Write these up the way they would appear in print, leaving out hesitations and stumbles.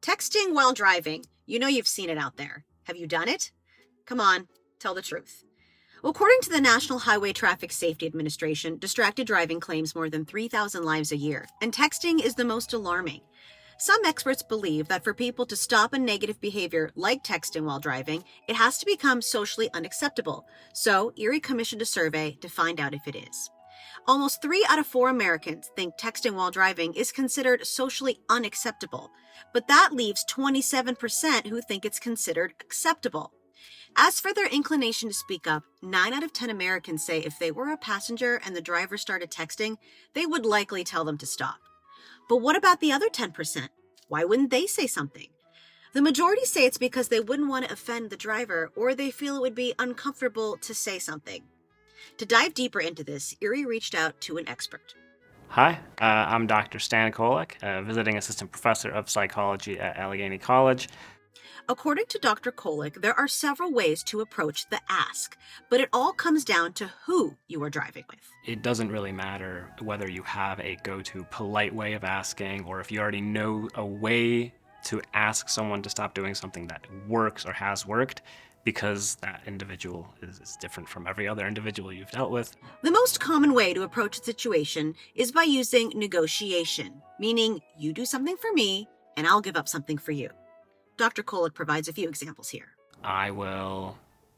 Texting while driving. You know you've seen it out there. Have you done it? Come on, tell the truth. Well, according to the National Highway Traffic Safety Administration, distracted driving claims more than 3,000 lives a year, and texting is the most alarming. Some experts believe that for people to stop a negative behavior like texting while driving, it has to become socially unacceptable. So, Erie commissioned a survey to find out if it is. Almost 3 out of 4 Americans think texting while driving is considered socially unacceptable, but that leaves 27% who think it's considered acceptable. As for their inclination to speak up, 9 out of 10 Americans say if they were a passenger and the driver started texting, they would likely tell them to stop. But what about the other 10%? Why wouldn't they say something? The majority say it's because they wouldn't want to offend the driver or they feel it would be uncomfortable to say something. To dive deeper into this, Erie reached out to an expert. Hi, I'm Dr. Stan Kolek, visiting assistant professor of psychology at Allegheny College. According to Dr. Kolek, there are several ways to approach the ask, but it all comes down to who you are driving with. It doesn't really matter whether you have a go-to polite way of asking or if you already know a way to ask someone to stop doing something that works or has worked, because that individual is different from every other individual you've dealt with. The most common way to approach a situation is by using negotiation, meaning you do something for me and I'll give up something for you. Dr. Kolek provides a few examples here. I will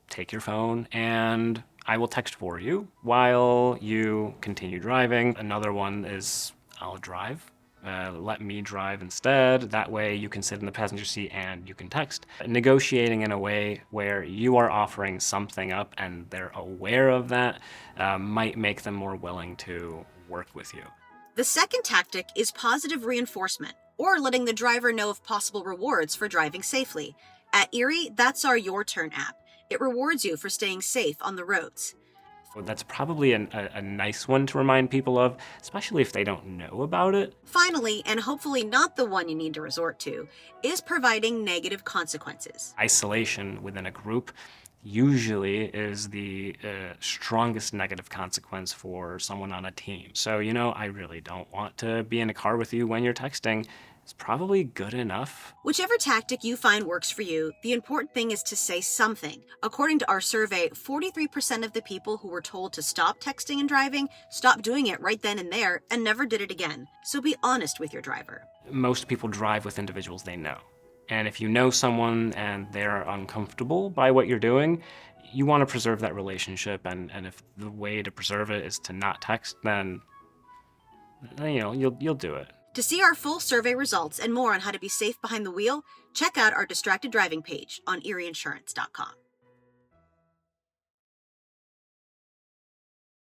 take your phone and I will text for you while you continue driving. Another one is I'll drive. Let me drive instead. That way you can sit in the passenger seat and you can text. Negotiating in a way where you are offering something up and they're aware of that might make them more willing to work with you. The second tactic is positive reinforcement, or letting the driver know of possible rewards for driving safely. At Erie, that's our Your Turn app. It rewards you for staying safe on the roads. That's probably a nice one to remind people of, especially if they don't know about it. Finally, and hopefully not the one you need to resort to, is providing negative consequences. Isolation within a group usually is the strongest negative consequence for someone on a team. So, I really don't want to be in a car with you when you're texting. It's probably good enough. Whichever tactic you find works for you, the important thing is to say something. According to our survey, 43% of the people who were told to stop texting and driving stopped doing it right then and there and never did it again. So be honest with your driver. Most people drive with individuals they know. And if you know someone and they're uncomfortable by what you're doing, you want to preserve that relationship. And if the way to preserve it is to not text, then you'll do it. To see our full survey results and more on how to be safe behind the wheel, check out our distracted driving page on erieinsurance.com.